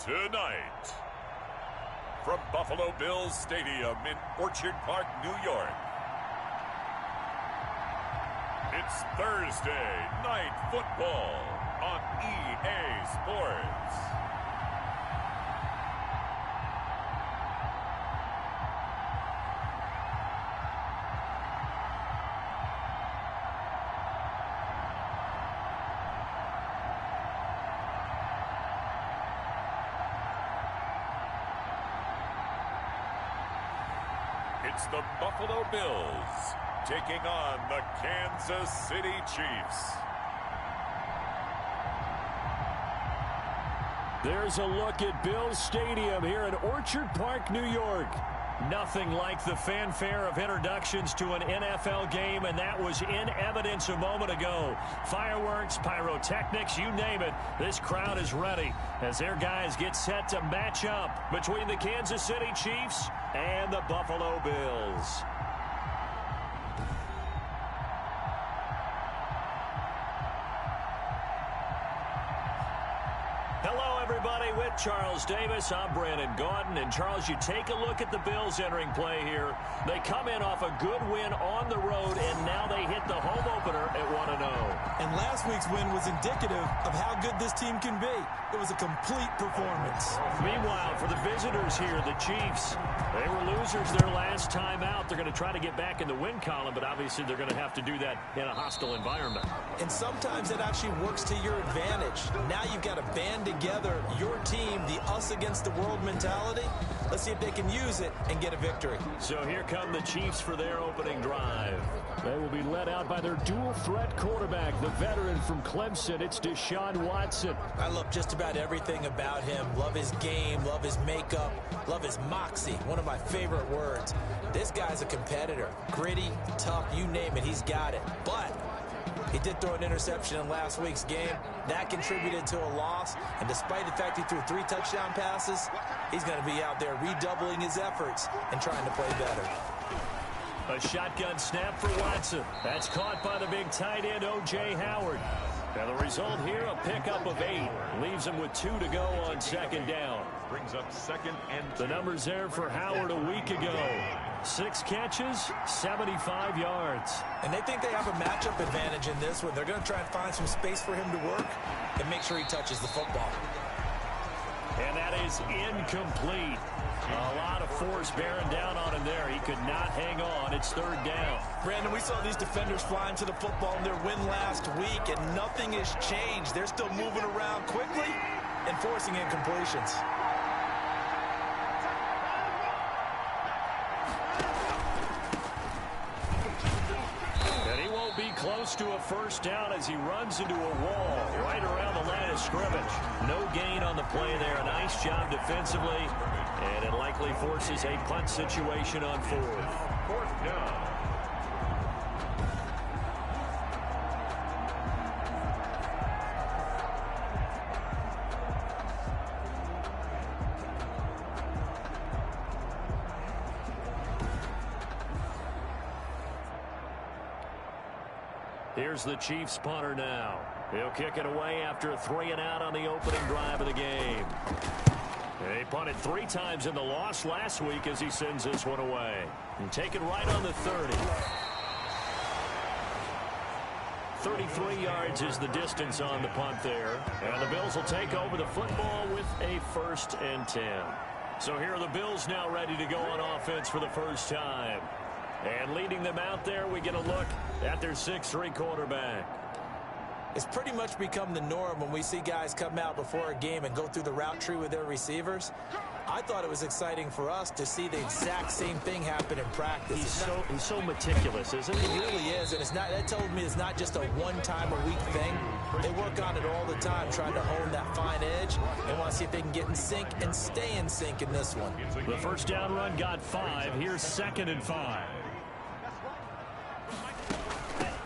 Tonight, from Buffalo Bills Stadium in Orchard Park, New York, it's Thursday Night Football on EA Sports. It's the Buffalo Bills taking on the Kansas City Chiefs. There's a look at Bills Stadium here in Orchard Park, New York. Nothing like the fanfare of introductions to an NFL game, and that was in evidence a moment ago. Fireworks, pyrotechnics, you name it. This crowd is ready as their guys get set to match up between the Kansas City Chiefs and the Buffalo Bills. Hello, everybody. With Charles Davis, I'm Brandon Gaudin. And, Charles, you take a look at the Bills entering play here. They come in off a good win on the road, and now they hit the home opener at 1-0. And last week's win was indicative of how good this team can be. It was a complete performance. Meanwhile, for the visitors here, the Chiefs, they were losers their last time out. They're going to try to get back in the win column, but obviously they're going to have to do that in a hostile environment. And sometimes it actually works to your advantage. Now you've got to band together your team, the us against the world mentality. Let's see if they can use it and get a victory. So here come the Chiefs for their opening drive. They will be led out by their dual-threat quarterback, the veteran from Clemson. It's Deshaun Watson. I love just about everything about him. Love his game, love his makeup, love his moxie. One of my favorite words. This guy's a competitor. Gritty, tough, you name it, he's got it. But he did throw an interception in last week's game. That contributed to a loss. And despite the fact he threw 3 touchdown passes, he's going to be out there redoubling his efforts and trying to play better. A shotgun snap for Watson. That's caught by the big tight end, O.J. Howard. And the result here, a pickup of 8. Leaves him with 2 to go on second down. Brings up second and 2. The numbers there for Howard a week ago. 6 catches, 75 yards. And they think they have a matchup advantage in this one. They're going to try and find some space for him to work and make sure he touches the football. And that is incomplete. A lot of force bearing down on him there. He could not hang on. It's third down. Brandon, we saw these defenders flying to the football in their win last week, and nothing has changed. They're still moving around quickly and forcing incompletions. And he won't be close to a first down as he runs into a wall right around the line of scrimmage. No gain on the play there. A nice job defensively. And it likely forces a punt situation on 4th. 4th down. Here's the Chiefs punter now. He'll kick it away after a 3 and out on the opening drive of the game. They punted 3 times in the loss last week as he sends this one away. And take it right on the 30. 33 yards is the distance on the punt there. And the Bills will take over the football with a 1st and 10. So here are the Bills now ready to go on offense for the first time. And leading them out there, we get a look at their 6'3" quarterback. It's pretty much become the norm when we see guys come out before a game and go through the route tree with their receivers. I thought it was exciting for us to see the exact same thing happen in practice. He's so meticulous, isn't he? He really is, and that told me it's not just a one-time-a-week thing. They work on it all the time, trying to hone that fine edge. They want to see if they can get in sync and stay in sync in this one. The first down run got 5. Here's 2nd and 5.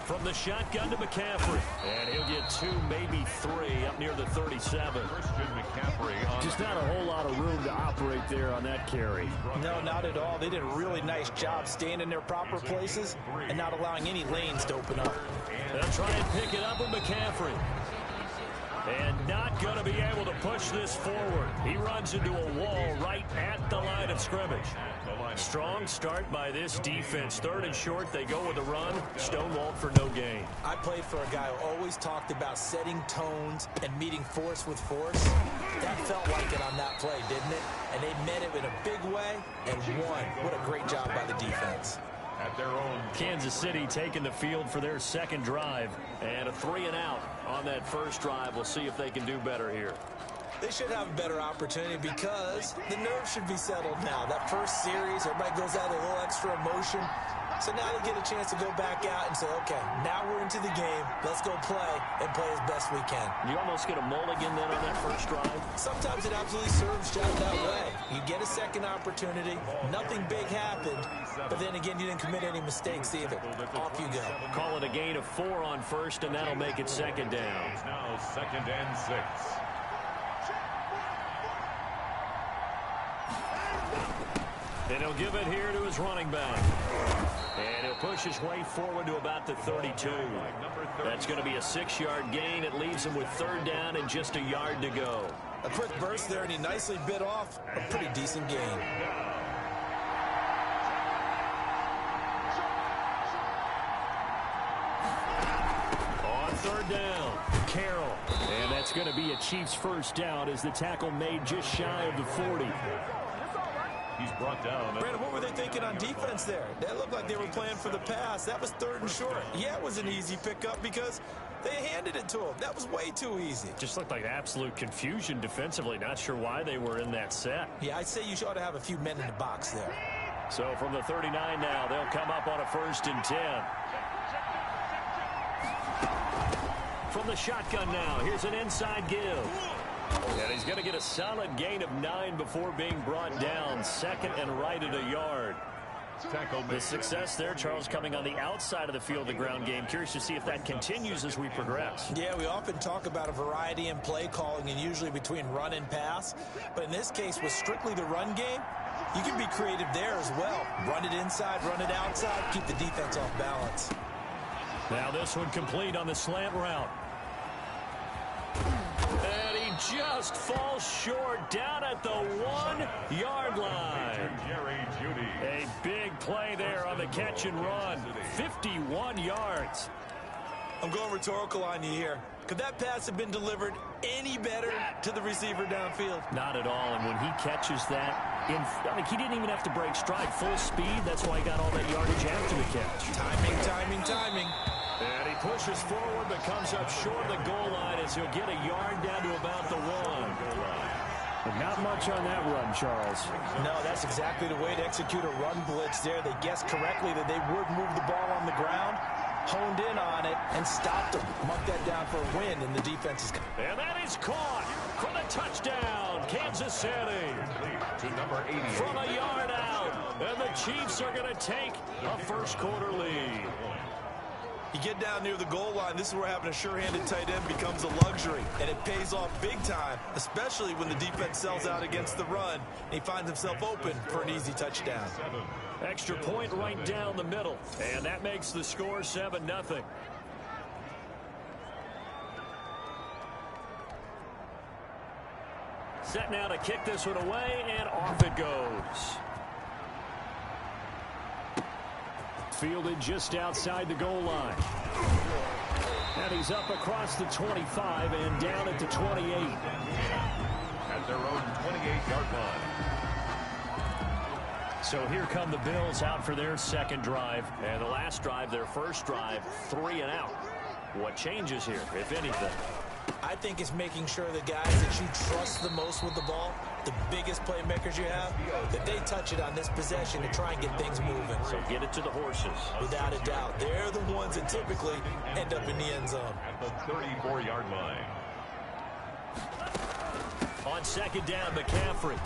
From the shotgun to McCaffrey. And he'll get 2, maybe 3 up near the 37. Christian McCaffrey. Just not a whole lot of room to operate there on that carry. No, not at all. They did a really nice job staying in their proper places and not allowing any lanes to open up. They'll try and pick it up with McCaffrey. And not going to be able to push this forward. He runs into a wall right at the line of scrimmage. Strong start by this defense. 3rd and short, they go with a run. Stonewalled for no gain. I played for a guy who always talked about setting tones and meeting force with force. That felt like it on that play, didn't it? And they met it in a big way and won. What a great job by the defense. At their own. Kansas City taking the field for their 2nd drive. And a 3-and-out on that first drive. We'll see if they can do better here. They should have a better opportunity because the nerves should be settled now. That first series, everybody goes out with a little extra emotion. So now they get a chance to go back out and say, okay, now we're into the game. Let's go play and play as best we can. You almost get a mulligan then on that first drive? Sometimes it absolutely serves John that way. You get a second opportunity. Nothing big happened. But then again, you didn't commit any mistakes either. Off you go. Call it a gain of 4 on first, and that'll make it 2nd down. It's now 2nd and 6. And he'll give it here to his running back. And he'll push his way forward to about the 32. That's going to be a 6-yard gain. It leaves him with 3rd down and just a yard to go. A quick burst there, and he nicely bit off a pretty decent gain. On 3rd down, Carroll. And that's going to be a Chiefs first down as the tackle made just shy of the 40. He's brought down. Brandon, what were they thinking on defense there? That looked like they were playing for the pass. That was 3rd and short. Yeah, it was an easy pickup because they handed it to him. That was way too easy. Just looked like absolute confusion defensively. Not sure why they were in that set. Yeah, I'd say you ought to have a few men in the box there. So from the 39 now, they'll come up on a 1st and 10. From the shotgun now, here's an inside give. And he's going to get a solid gain of 9 before being brought down. 2nd and right at a yard. The success there, Charles, coming on the outside of the field, the ground game. Curious to see if that continues as we progress. Yeah, we often talk about a variety in play calling and usually between run and pass. But in this case, with strictly the run game, you can be creative there as well. Run it inside, run it outside, keep the defense off balance. Now this one complete on the slant route. And he just falls short down at the 1-yard line. A big play there on the catch and run. 51 yards. I'm going rhetorical on you here. Could that pass have been delivered any better to the receiver downfield? Not at all. And when he catches that, he didn't even have to break stride. Full speed. That's why he got all that yardage after the catch. Timing, timing, timing. And he pushes forward but comes up short of the goal line as he'll get a yard down to about the 1. But not much on that run, Charles. No, that's exactly the way to execute a run blitz there. They guessed correctly that they would move the ball on the ground, honed in on it, and stopped them. Mark that down for a win, and the defense is... And that is caught for the touchdown, Kansas City. To number 80. From a yard out, and the Chiefs are going to take a first-quarter lead. You get down near the goal line, this is where having a sure-handed tight end becomes a luxury, and it pays off big time, especially when the defense sells out against the run, and he finds himself open for an easy touchdown. Extra point right down the middle, and that makes the score 7-0. Set now to kick this one away, and off it goes. Fielded just outside the goal line. And he's up across the 25 and down at the 28. At their own 28-yard line. So here come the Bills out for their 2nd drive. And the last drive, their first drive, 3 and out. What changes here, if anything? I think it's making sure the guys that you trust the most with the ball, the biggest playmakers you have, that they touch it on this possession to try and get things moving. So get it to the horses. Without a doubt. They're the ones that typically end up in the end zone. At the 34-yard line. On 2nd down, McCaffrey.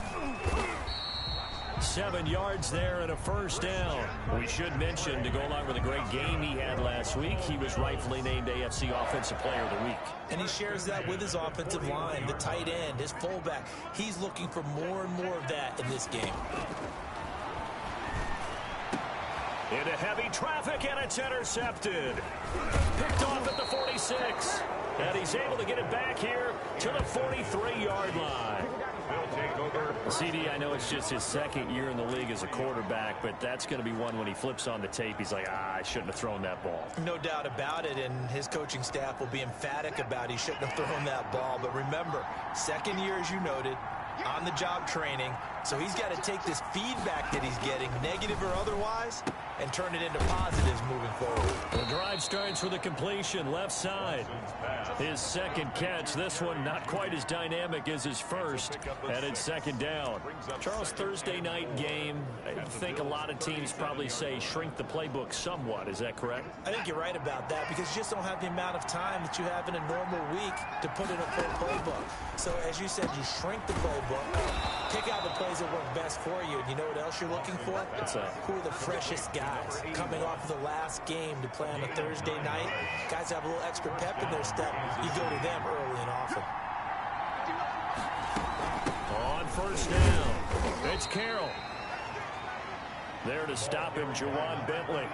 7 yards there and a first down. We should mention, to go along with a great game he had last week, he was rightfully named AFC Offensive Player of the Week. And he shares that with his offensive line, the tight end, his fullback. He's looking for more and more of that in this game. Into heavy traffic, and it's intercepted. Picked off at the 46. And he's able to get it back here to the 43-yard line. CD, I know it's just his second year in the league as a quarterback, but that's going to be one when he flips on the tape, he's like, I shouldn't have thrown that ball. No doubt about it, and his coaching staff will be emphatic about he shouldn't have thrown that ball. But remember, second year, as you noted, on-the-job training, so he's got to take this feedback that he's getting, negative or otherwise, and turn it into positives moving forward. The drive starts with a completion, left side. His second catch, this one not quite as dynamic as his first, and it's second down. Charles, Thursday night game, I think a lot of teams probably say shrink the playbook somewhat. Is that correct? I think you're right about that because you just don't have the amount of time that you have in a normal week to put in a full playbook. So, as you said, you shrink the playbook, pick out the plays that work best for you, and you know what else you're looking for? Who are the freshest guys coming off of the last game to play on a Thursday night? Guys have a little extra pep in their step. You go to them early and often. On first down, it's Carroll. There to stop him, Juwan Bentley.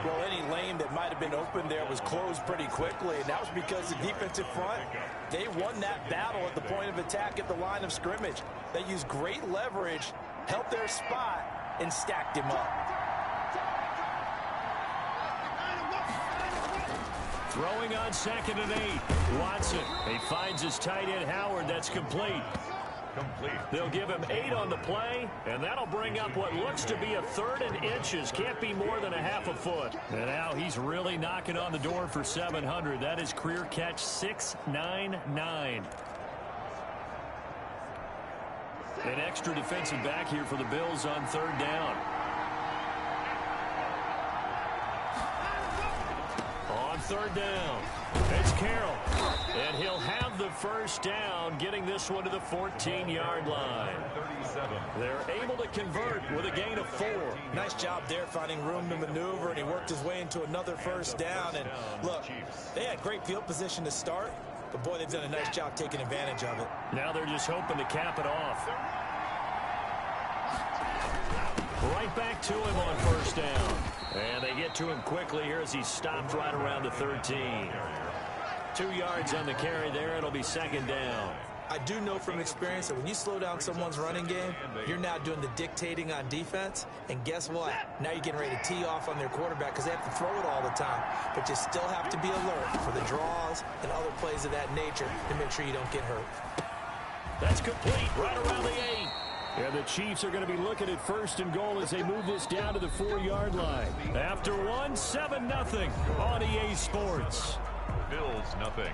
Well, any lane that might have been open there was closed pretty quickly, and that was because the defensive front, they won that battle at the point of attack at the line of scrimmage. They used great leverage, held their spot, and stacked him up. Throwing on 2nd and 8. Watson. He finds his tight end, Howard. That's complete. They'll give him 8 on the play, and that'll bring up what looks to be a 3rd and inches. Can't be more than a half a foot. And now he's really knocking on the door for 700. That is career catch 699. An extra defensive back here for the Bills on 3rd down. On 3rd down, it's Carroll. And he'll have the first down, getting this one to the 14-yard line. They're able to convert with a gain of 4. Nice job there finding room to maneuver, and he worked his way into another first down. And look, they had great field position to start, but boy, they've done a nice job taking advantage of it. Now they're just hoping to cap it off. Right back to him on first down. And they get to him quickly here as he's stopped right around the 13. 2 yards on the carry there. It'll be 2nd down. I do know from experience that when you slow down someone's running game, you're now doing the dictating on defense. And guess what? Now you're getting ready to tee off on their quarterback because they have to throw it all the time. But you still have to be alert for the draws and other plays of that nature to make sure you don't get hurt. That's complete right around the 8. And the Chiefs are going to be looking at 1st and goal as they move this down to the 4-yard line. After 7-0 on EA Sports. Bills nothing.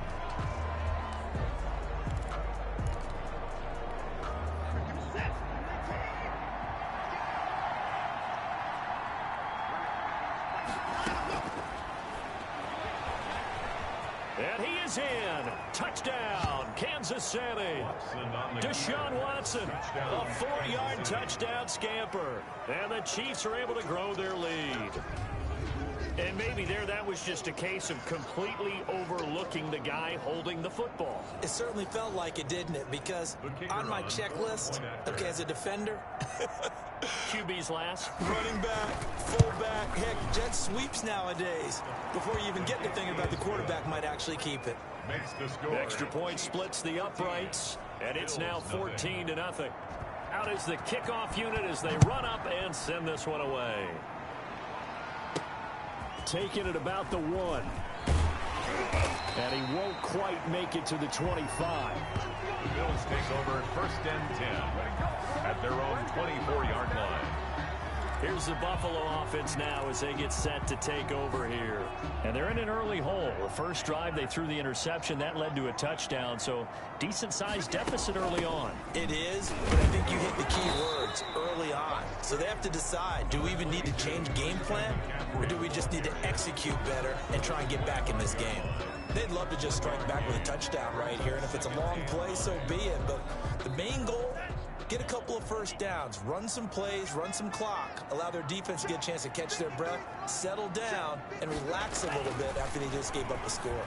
And he is in. Touchdown, Kansas City. Deshaun Watson, a 4-yard touchdown scamper. And the Chiefs are able to grow their lead. And maybe that was just a case of completely overlooking the guy holding the football. It certainly felt like it, didn't it? Because on my checklist, okay, as a defender, QB's last. running back, fullback, heck, jet sweeps nowadays. Before you even get to thinking about the quarterback might actually keep it. Extra point splits the uprights, and it's now 14-0. Out is the kickoff unit as they run up and send this one away. Taking it about the 1. And he won't quite make it to the 25. The Bills take over 1st and 10 at their own 24-yard line. Here's the Buffalo offense now as they get set to take over here. And they're in an early hole. The first drive, they threw the interception. That led to a touchdown, so decent-sized deficit early on. It is, but I think you hit the key words, early on. So they have to decide, do we even need to change game plan, or do we just need to execute better and try and get back in this game? They'd love to just strike back with a touchdown right here, and if it's a long play, so be it. But the main goal, get a couple of first downs, run some plays, run some clock, allow their defense to get a chance to catch their breath, settle down, and relax a little bit after they just gave up the score.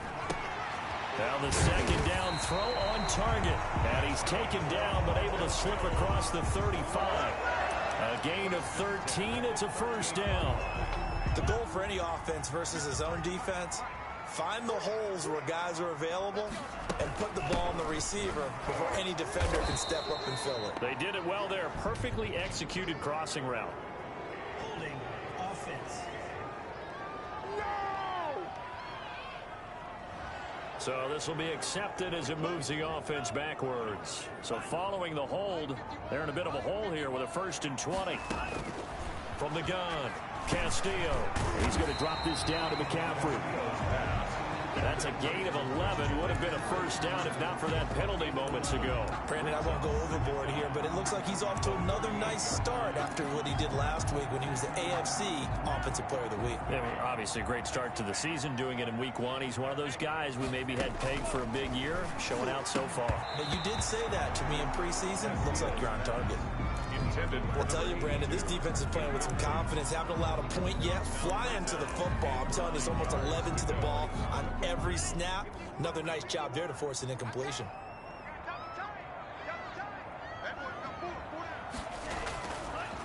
Now the 2nd down throw on target. And he's taken down but able to slip across the 35. A gain of 13. It's a 1st down. The goal for any offense versus his own defense, find the holes where guys are available and put the ball on the receiver before any defender can step up and fill it. They did it well there. Perfectly executed crossing route. Holding offense. So this will be accepted as it moves the offense backwards. So following the hold, they're in a bit of a hole here with a 1st and 20. From the gun, Castillo. He's going to drop this down to McCaffrey. That's a gain of 11. Would have been a 1st down if not for that penalty moments ago. Brandon, I won't go overboard here, but it looks like he's off to another nice start after what he did last week when he was the AFC Offensive Player of the Week. I mean, obviously a great start to the season, doing it in week 1. He's one of those guys we maybe had pegged for a big year, showing out so far. But you did say that to me in preseason. Looks like you're on target. I'll tell you, Brandon, this defense is playing with some confidence. Haven't allowed a point yet. Flying to the football. I'm telling you, it's almost 11 to the ball on every snap. Another nice job there to force an incompletion.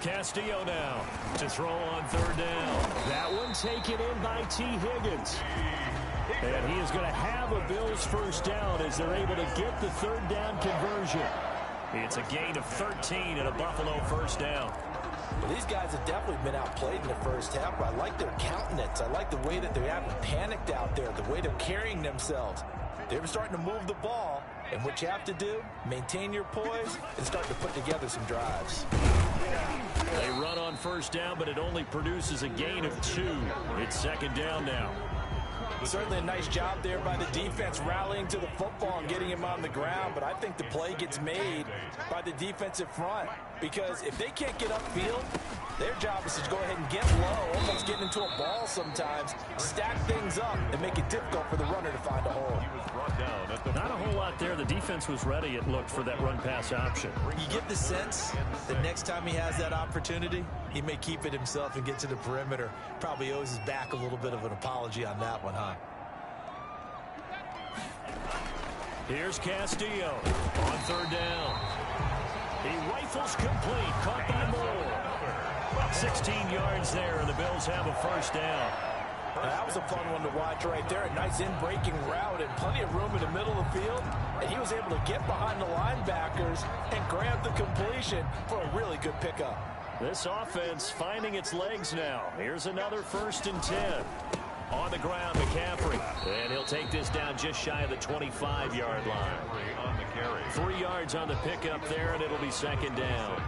Castillo now to throw on 3rd down. That one taken in by T. Higgins. And he is going to have a Bills 1st down as they're able to get the 3rd down conversion. It's a gain of 13 and a Buffalo 1st down. Well, these guys have definitely been outplayed in the first half, but I like their countenance. I like the way that they haven't panicked out there, the way they're carrying themselves. They're starting to move the ball, and what you have to do, maintain your poise and start to put together some drives. They run on 1st down, but it only produces a gain of 2. It's 2nd down now. Certainly a nice job there by the defense rallying to the football and getting him on the ground, but I think the play gets made by the defensive front because if they can't get upfield, their job is to go ahead and get low, almost get into a ball sometimes, stack things up, and make it difficult for the runner to find a hole. Not a whole lot there. The defense was ready, it looked, for that run-pass option. You get the sense that next time he has that opportunity, he may keep it himself and get to the perimeter. Probably owes his back a little bit of an apology on that one, huh? Here's Castillo on 3rd down. He rifles complete, caught by Moore. 16 yards there, and the Bills have a 1st down. That was a fun one to watch right there. A nice in-breaking route and plenty of room in the middle of the field. And he was able to get behind the linebackers and grab the completion for a really good pickup. This offense finding its legs now. Here's another 1st and 10. On the ground, McCaffrey. And he'll take this down just shy of the 25-yard line. 3 yards on the pickup there, and it'll be 2nd down.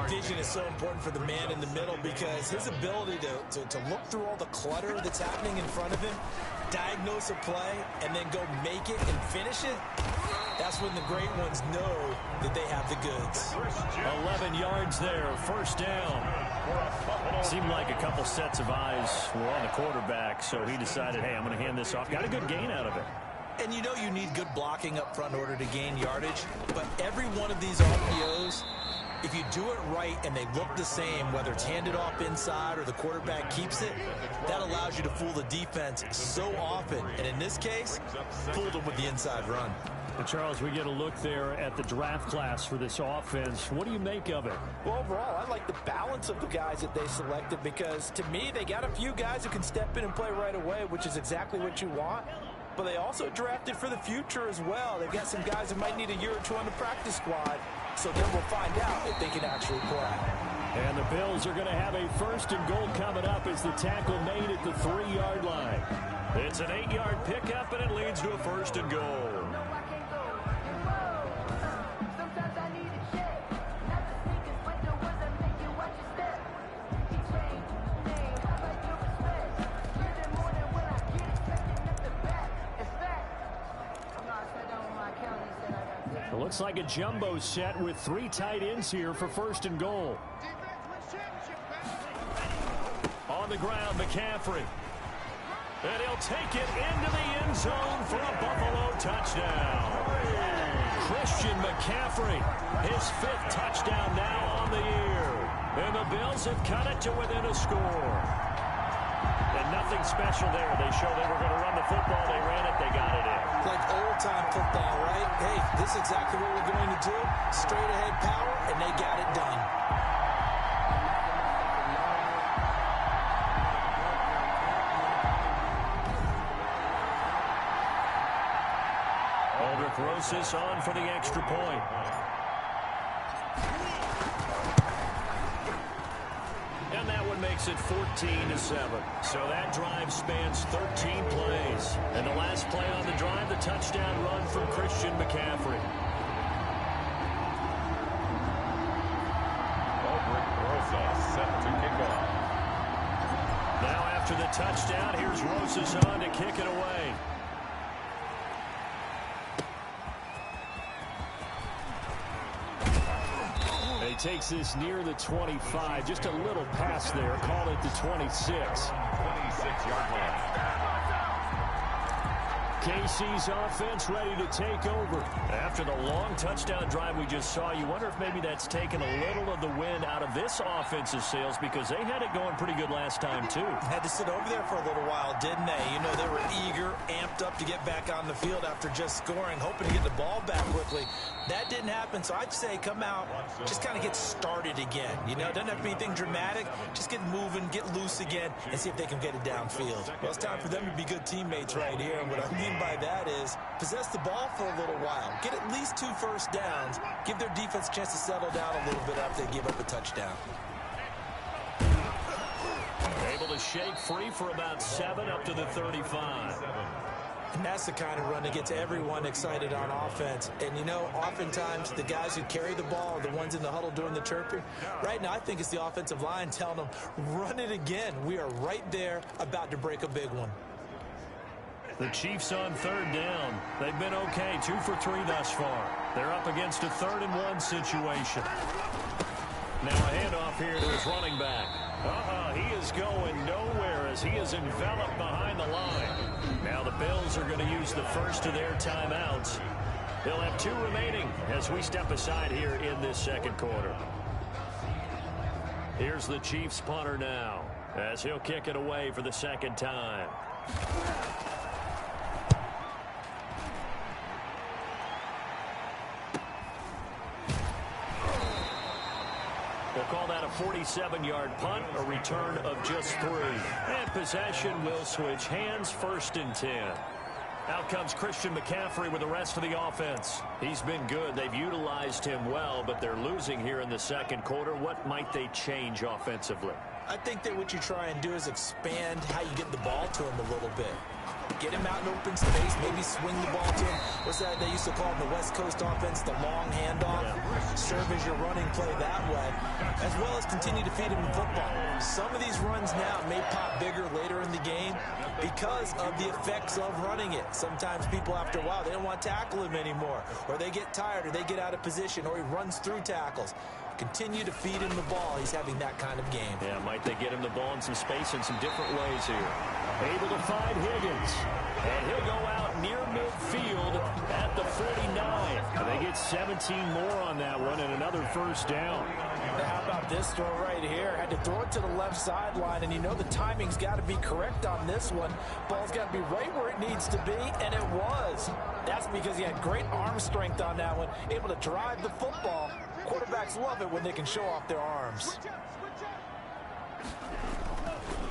Vision is so important for the man in the middle because his ability to look through all the clutter that's happening in front of him, diagnose a play, and then go make it and finish it, that's when the great ones know that they have the goods. 11 yards there, 1st down. Seemed like a couple sets of eyes were on the quarterback, so he decided, hey, I'm going to hand this off. Got a good gain out of it. And you know you need good blocking up front in order to gain yardage, but every one of these RPOs, if you do it right and they look the same, whether it's handed off inside or the quarterback keeps it, that allows you to fool the defense so often. And in this case, fooled them with the inside run. Well, Charles, we get a look there at the draft class for this offense. What do you make of it? Well, overall, I like the balance of the guys that they selected because, to me, they got a few guys who can step in and play right away, which is exactly what you want. But they also drafted for the future as well. They've got some guys who might need a year or two on the practice squad. So then we'll find out if they can actually play. And the Bills are going to have a 1st and goal coming up as the tackle made at the 3-yard line. It's an 8-yard pickup, and it leads to a 1st and goal. It looks like a jumbo set with 3 tight ends here for 1st and goal. On the ground, McCaffrey. And he'll take it into the end zone for a Buffalo touchdown. Christian McCaffrey, his 5th touchdown now on the year. And the Bills have cut it to within a score. And nothing special there. They showed they were going to run the football. They ran it. They got it in. Like old-time football, right? Hey, this is exactly what we're going to do. Straight-ahead power, and they got it done. Rosas on for the extra point. And that one makes it 14-7. So that drive spans 13 plays. And the last play on the drive, the touchdown run from Christian McCaffrey. Set to kick off. Now after the touchdown, here's Rosas on to kick it away. He takes this near the 25. Just a little pass there. Call it the 26. 26-yard line. KC's offense ready to take over. After the long touchdown drive we just saw, you wonder if maybe that's taken a little of the wind out of this offensive sails, because they had it going pretty good last time too. Had to sit over there for a little while, didn't they? You know, they were eager, amped up to get back on the field after just scoring, hoping to get the ball back quickly. That didn't happen, so I'd say come out, just kind of get started again. You know, doesn't have to be anything dramatic. Just get moving, get loose again, and see if they can get it downfield. Well, it's time for them to be good teammates right here, and what I mean by that is possess the ball for a little while. Get at least 2 first downs. Give their defense a chance to settle down a little bit after they give up a touchdown. Able to shake free for about 7 up to the 35. And that's the kind of run that gets everyone excited on offense. And, you know, oftentimes the guys who carry the ball are the ones in the huddle doing the chirping. Right now, I think it's the offensive line telling them, run it again. We are right there about to break a big one. The Chiefs on 3rd down. They've been okay, 2 for 3 thus far. They're up against a 3rd and 1 situation. Now a handoff here to his running back. He is going nowhere as he is enveloped behind the line. Now the Bills are going to use the first of their timeouts. They'll have 2 remaining as we step aside here in this second quarter. Here's the Chiefs punter now as he'll kick it away for the second time. We'll call that a 47-yard punt, a return of just 3. And possession will switch hands, 1st and 10. Out comes Christian McCaffrey with the rest of the offense. He's been good. They've utilized him well, but they're losing here in the second quarter. What might they change offensively? I think that what you try and do is expand how you get the ball to him a little bit. Get him out in open space, maybe swing the ball to him. What's that they used to call in the West Coast offense, the long handoff? Yeah. Serve as your running play that way, as well as continue to feed him the football. Some of these runs now may pop bigger later in the game because of the effects of running it. Sometimes people, after a while, they don't want to tackle him anymore, or they get tired, or they get out of position, or he runs through tackles. Continue to feed him the ball. He's having that kind of game. Yeah, might they get him the ball in some space in some different ways here. Able to find Higgins. And he'll go out near midfield at the 49. And they get 17 more on that one and another first down. Now, how about this throw right here? Had to throw it to the left sideline, and you know the timing's got to be correct on this one. Ball's got to be right where it needs to be, and it was. That's because he had great arm strength on that one, able to drive the football. Quarterbacks love it when they can show off their arms.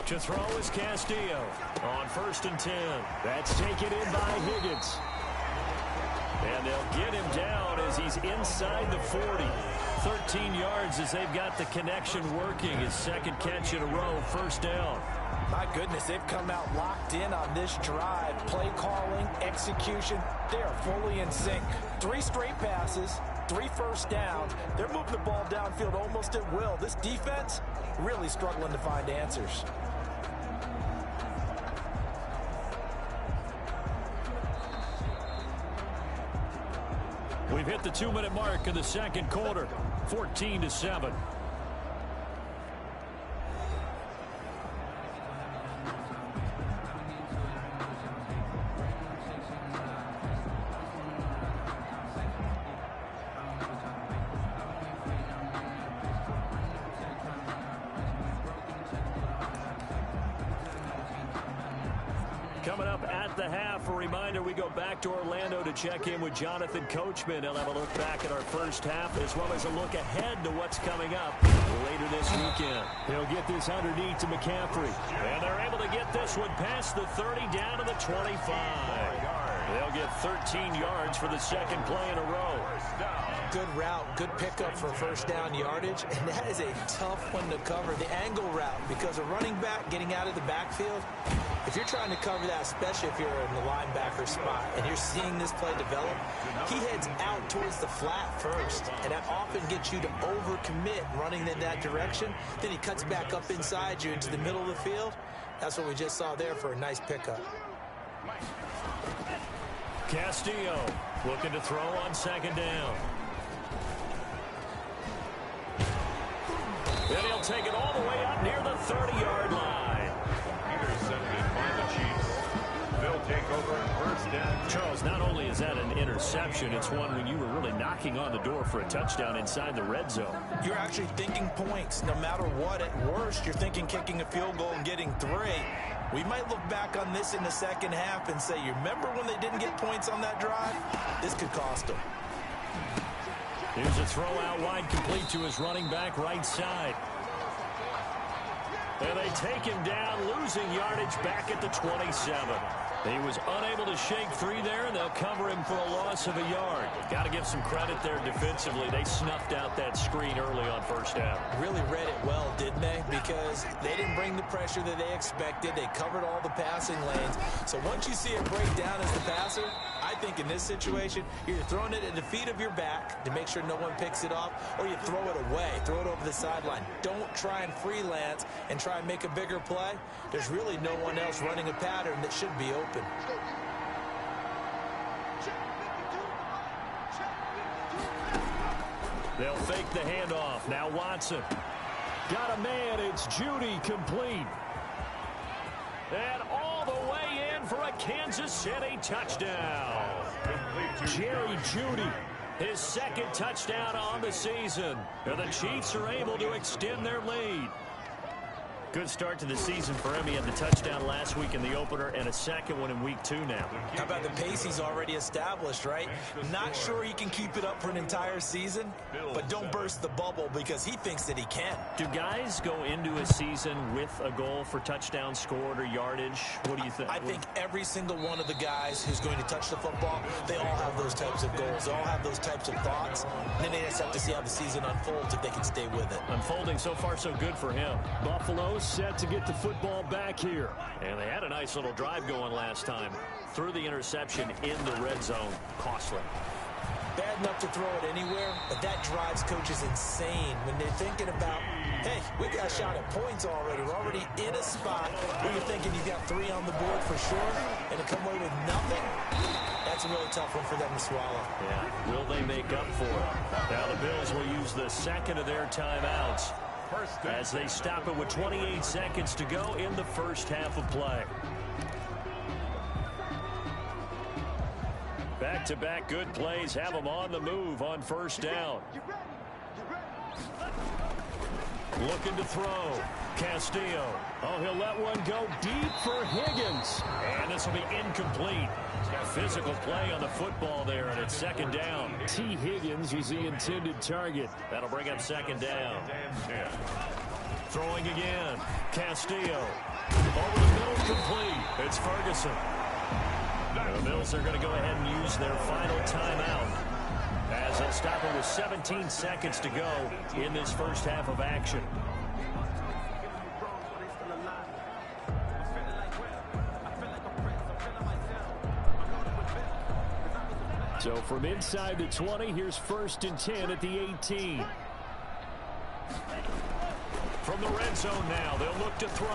To throw is Castillo on 1st and 10. That's taken in by Higgins. And they'll get him down as he's inside the 40. 13 yards as they've got the connection working. His second catch in a row, first down. My goodness, they've come out locked in on this drive. Play calling, execution, they are fully in sync. 3 straight passes, 3 first downs. They're moving the ball downfield almost at will. This defense really struggling to find answers. We've hit the 2-minute mark in the second quarter, 14-7. Coming up at the half, a reminder, we go back to Orlando to check in with Jonathan Coachman. He'll have a look back at our first half as well as a look ahead to what's coming up later this weekend. He'll get this underneath to McCaffrey. And they're able to get this one past the 30 down to the 25. They'll get 13 yards for the second play in a row. Good route, good pickup for first down yardage, and that is a tough one to cover, the angle route, because a running back getting out of the backfield, if you're trying to cover that, especially if you're in the linebacker spot and you're seeing this play develop, he heads out towards the flat first, and that often gets you to overcommit running in that direction. Then he cuts back up inside you into the middle of the field. That's what we just saw there for a nice pickup. Castillo looking to throw on second down. Then he'll take it all the way up near the 30-yard line. Intercepted by the Chiefs. They'll take over first down. Charles, not only is that an interception, it's one when you were really knocking on the door for a touchdown inside the red zone. You're actually thinking points. No matter what, at worst, you're thinking kicking a field goal and getting 3. We might look back on this in the second half and say, you remember when they didn't get points on that drive? This could cost them. Here's a throw out wide, complete to his running back right side. And they take him down, losing yardage back at the 27. He was unable to shake free there, and they'll cover him for a loss of a yard. Got to give some credit there defensively. They snuffed out that screen early on first down. Really read it well, didn't they? Because they didn't bring the pressure that they expected. They covered all the passing lanes. So once you see it break down as the passer, I think in this situation, you're throwing it at the feet of your back to make sure no one picks it off, or you throw it away, throw it over the sideline. Don't try and freelance and try and make a bigger play. There's really no one else running a pattern that should be open. They'll fake the handoff. Now Watson. Got a man. It's Judy, complete. And all the way in for a Kansas City touchdown. Jerry Judy, his second touchdown on the season. And the Chiefs are able to extend their lead. Good start to the season for him. He had the touchdown last week in the opener and a second one in week 2 now. How about the pace he's already established, right? Not sure he can keep it up for an entire season, but don't burst the bubble because he thinks that he can. Do guys go into a season with a goal for touchdowns scored or yardage? What do you think? I think every single one of the guys who's going to touch the football, they all have those types of goals. They all have those types of thoughts. And then they just have to see how the season unfolds if they can stay with it. Unfolding so far so good for him. Buffalo set to get the football back here. And they had a nice little drive going last time. Threw the interception in the red zone. Costly. Bad enough to throw it anywhere, but that drives coaches insane when they're thinking about, hey, we got a shot at points already. We're already in a spot where you're thinking you've got 3 on the board for sure, and to come away with nothing, that's a really tough one for them to swallow. Yeah, will they make up for it? Now the Bills will use the second of their timeouts as they stop it with 28 seconds to go in the first half of play. Back-to-back good plays have them on the move on first down. Looking to throw. Castillo. Oh, he'll let one go deep for Higgins. And this will be incomplete. Physical play on the football there, and it's second down. T. Higgins was the intended target. That'll bring up second down. Throwing again. Castillo. Over the middle, complete. It's Ferguson. The Bills are going to go ahead and use their final timeout as they'll stop it with 17 seconds to go in this first half of action. So from inside the 20, here's 1st and 10 at the 18. From the red zone now, they'll look to throw.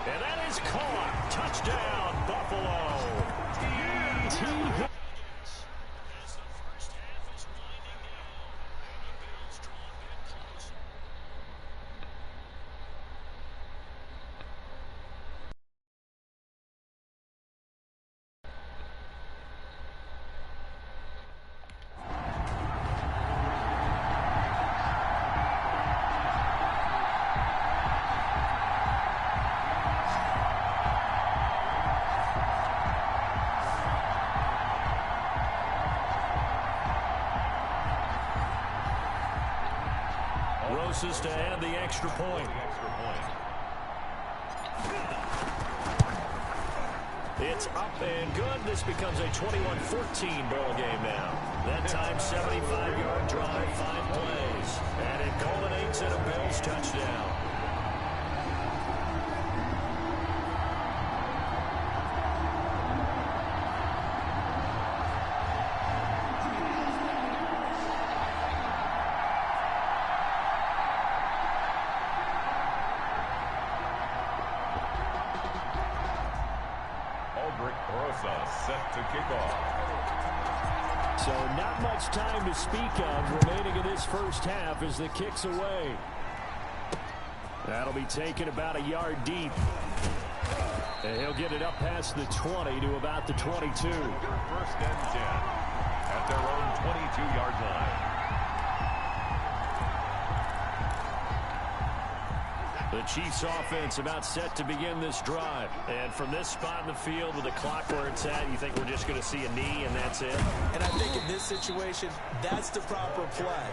And that is caught. Touchdown, Buffalo. To add the extra point. It's up and good. This becomes a 21-14 ball game now. That time, 75-yard drive, 5 plays. And it culminates in a Bills touchdown. Set to kick off. So not much time to speak of remaining in this first half as the kick's away. That'll be taken about a yard deep. And he'll get it up past the 20 to about the 22. 1st and 10 at their own 22-yard line. The Chiefs offense about set to begin this drive. And from this spot in the field with the clock where it's at, you think we're just going to see a knee and that's it? And I think in this situation, that's the proper play.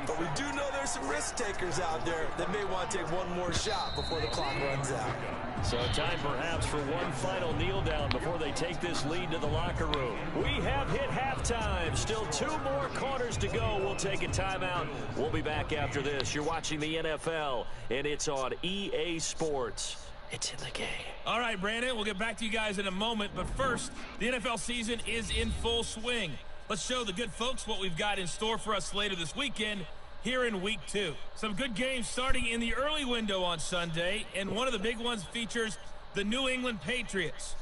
But we do know there's some risk takers out there that may want to take one more shot before the clock runs out. So time perhaps for one final kneel down before they take this lead to the locker room. We have hit halftime. Still 2 more quarters to go. We'll take a timeout. We'll be back after this. You're watching the NFL, and it's on EA Sports. It's in the game. All right, Brandon, we'll get back to you guys in a moment. But first, the NFL season is in full swing. Let's show the good folks what we've got in store for us later this weekend here in Week 2. Some good games starting in the early window on Sunday, and one of the big ones features the New England Patriots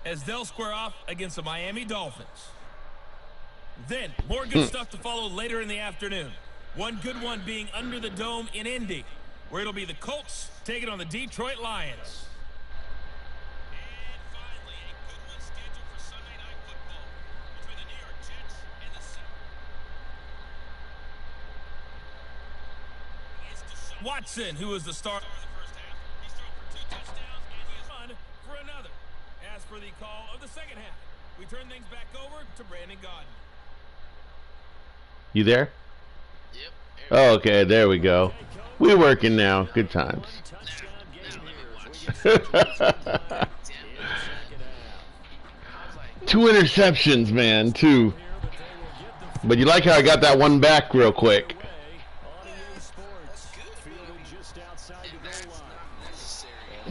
as they'll square off against the Miami Dolphins. Then, more good stuff to follow later in the afternoon. One good one being under the dome in Indy, where it'll be the Colts taking on the Detroit Lions. And finally, a good one scheduled for Sunday Night Football between the New York Jets and the Seahawks. Watson, who is the star of the first half, he's thrown for 2 touchdowns and he has run for another. As for the call of the second half, we turn things back over to Brandon Gaudin. You there? Yep. Oh, okay, there we go. We're working now. Good times. 2 interceptions, man. 2. But you like how I got that one back real quick.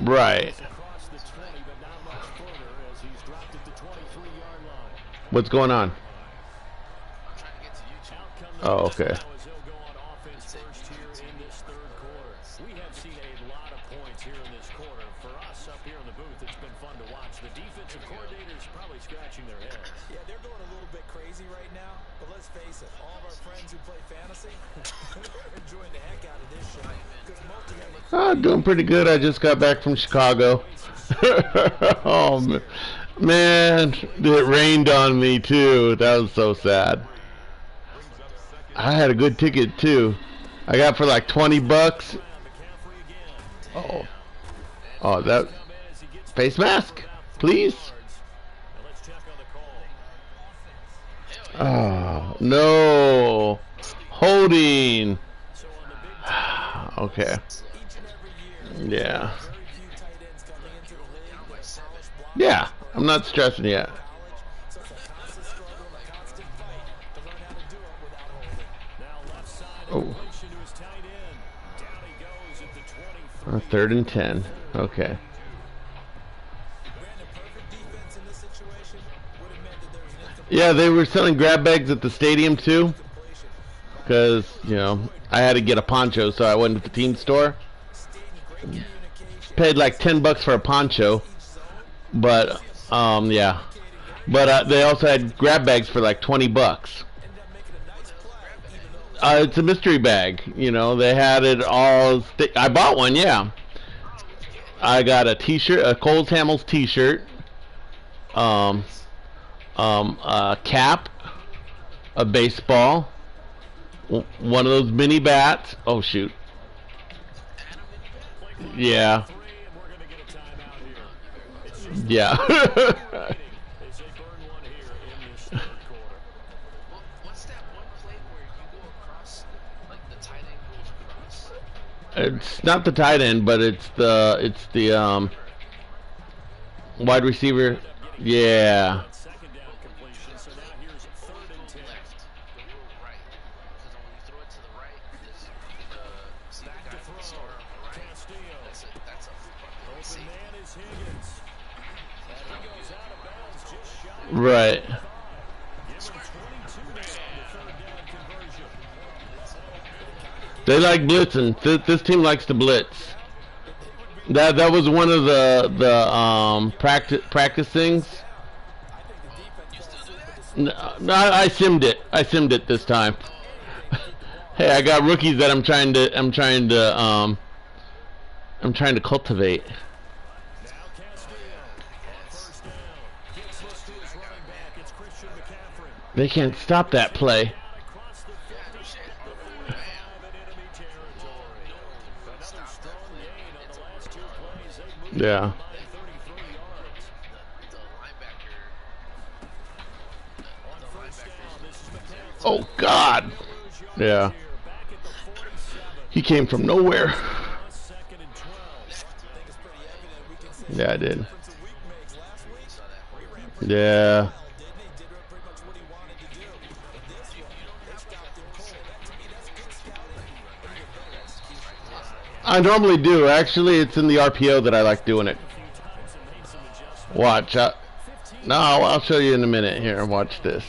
Right. What's going on? Oh, okay. We have seen a lot of points here in this quarter. For us up here in the booth, it's been fun to watch. The defensive coordinators probably scratching their heads. Yeah, they're going a little bit crazy right now, but let's face it, all of our friends who play fantasy, they're enjoying the heck out of this show. Oh, doing pretty good. I just got back from Chicago. Oh, man. It rained on me, too. That was so sad. I had a good ticket, too. I got for like 20 bucks. Oh. Oh, that. Face mask, please. Oh, no. Holding. Okay. Yeah. Yeah, I'm not stressing yet. Oh. 3rd and 10. Okay. Yeah, they were selling grab bags at the stadium too. Because, you know, I had to get a poncho, so I went to the team store. Paid like 10 bucks for a poncho. But, yeah. But they also had grab bags for like 20 bucks. It's a mystery bag, you know. They had it all. I bought one, yeah. I got a T-shirt, a Coles Hamels T-shirt, a cap, a baseball, one of those mini bats. Oh shoot! Yeah. Yeah. It's not the tight end, but it's the Wide receiver. Yeah. Second down completion. So now here's 3rd and 10. Right. Because when you throw it to the right, see the guy from the store on the right. Castillo. That's a fucking Open safety. man is Higgins. And he goes out of bounds just shy. Right. Give him 22 now, the 3rd down conversion. They like blitzing. This team likes to blitz. That was one of the practice things. No, I simmed it. I simmed it this time. Hey, I got rookies that I'm trying to cultivate. Now Castillo on 1st down. Gets this to his running back. It's Christian McCaffrey. They can't stop that play. Across the 50, the 45 in enemy territory. Another strong gain on the last 2 plays. They moved Yeah. by 33 yards. The linebacker. On 1st down, this is McCaffrey. Oh God. Yeah. Back at the 47. He came from nowhere. 2nd and 12. Yeah, I did. Yeah. I normally do. Actually, it's in the RPO that I like doing it. Watch. No, I'll show you in a minute. Here, watch this.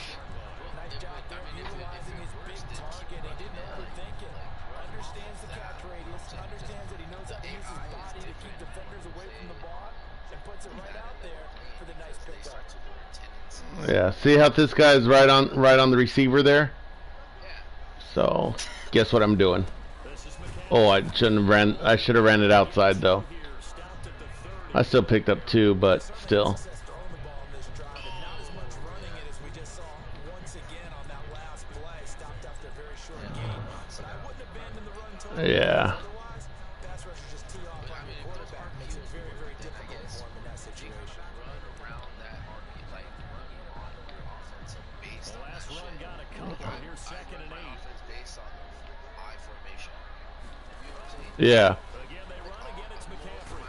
Yeah, see how this guy's right on the receiver there? So, guess what I'm doing? Oh, I should have ran it outside though. I still picked up 2, but still. Yeah. Yeah. Again, they run again. It's McCaffrey.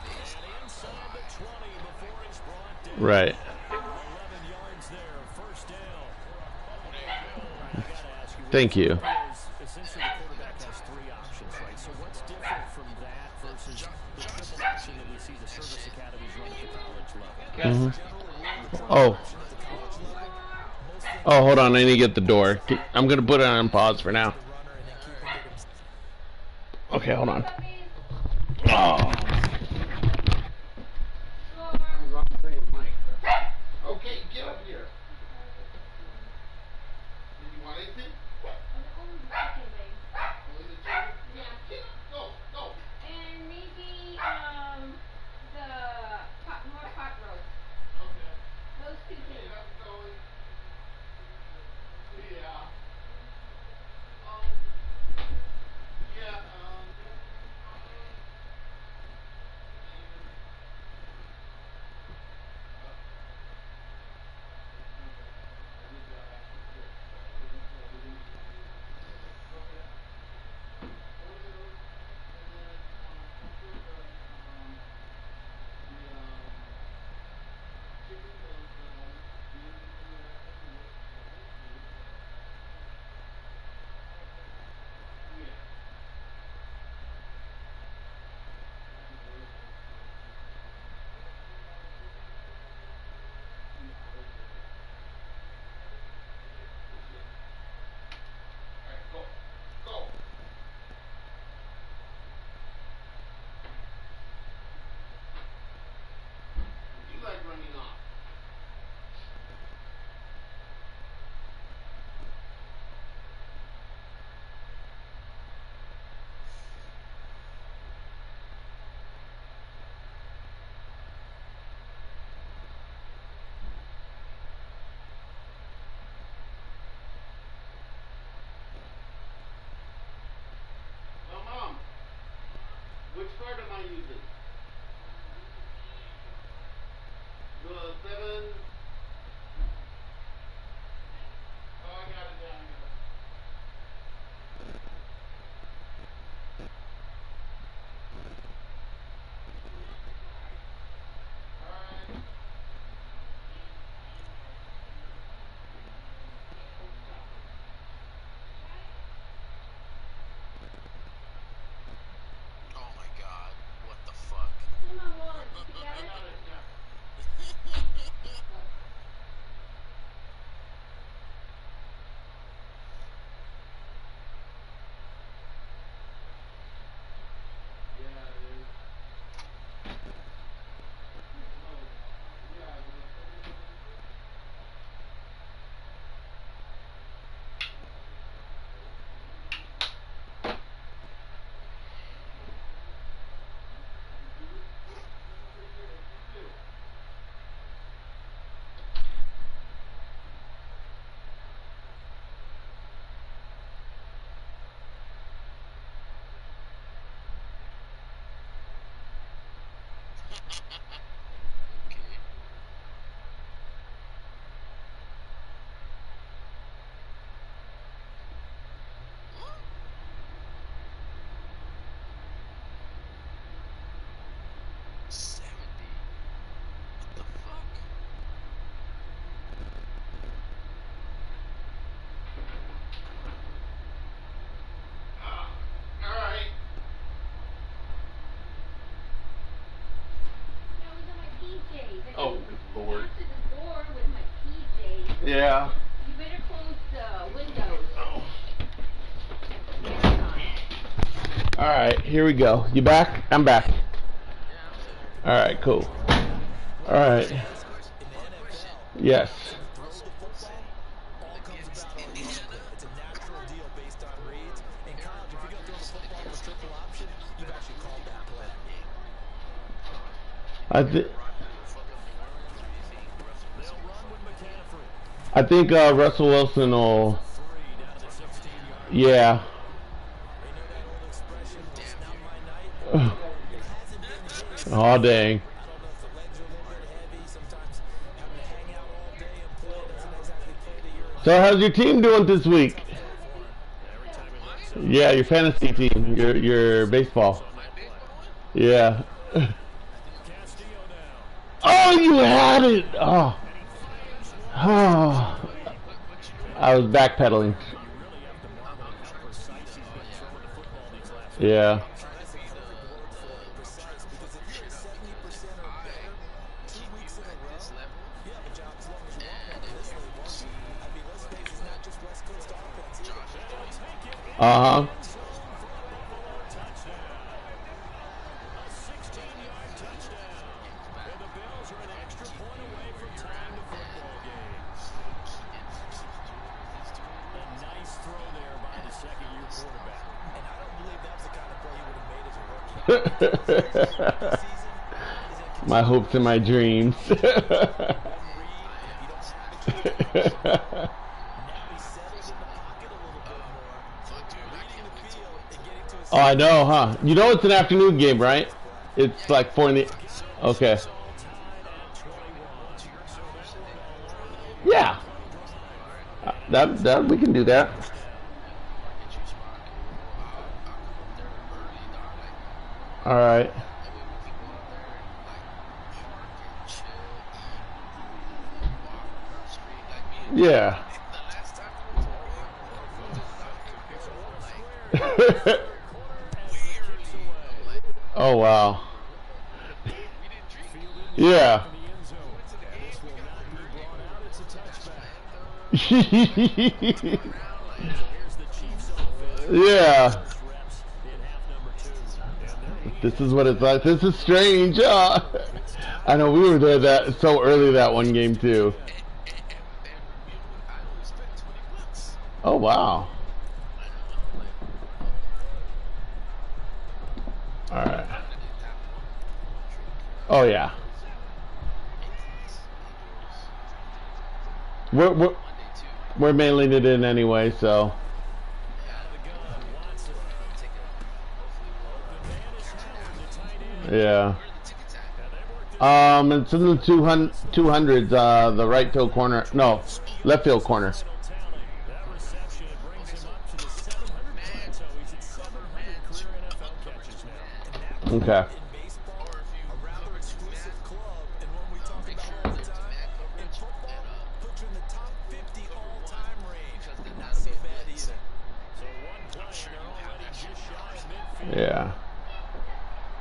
And inside the 20 before he's brought down. Right. 11 yards there. 1st down. I gotta ask you, Thank you. essentially, the quarterback has 3 options, right? So what's different from that versus the triple option that we see the service academies run at the college level? Oh. Oh, hold on. I need to get the door. I'm going to put it on pause for now. Okay, hold on. Oh. Okay, get up here. Did you want anything? Go. And maybe the more hot roast. Okay. Those 2 things. Yeah. said, Oh, "You Lord. answered the door with my PJs. Yeah. You better close the windows." Oh. Marathon. Alright, here we go. You back? I'm back. Alright, cool. Alright. Yes. It's a natural deal based on reads. In college, if you're going to throw the football with triple option, you've actually called that play. I think Russell Wilson will. Yeah. Oh dang. So how's your team doing this week? Yeah, your fantasy team, your baseball. Yeah. Oh, you had it. Oh. Oh. I was backpedaling. Yeah. Uh-huh. My hopes and my dreams. Oh, I know, huh? You know it's an afternoon game, right? It's like 4 in the... Okay. Yeah. That we can do that. All right. Yeah. Oh wow. Yeah. Yeah. This is what it's like. This is strange. I know we were there that so early that one game too. Oh wow. All right. Oh yeah. We're mailing it in anyway, so. Yeah. It's in the 200s, the right field corner. No, left field corner. Okay. Yeah.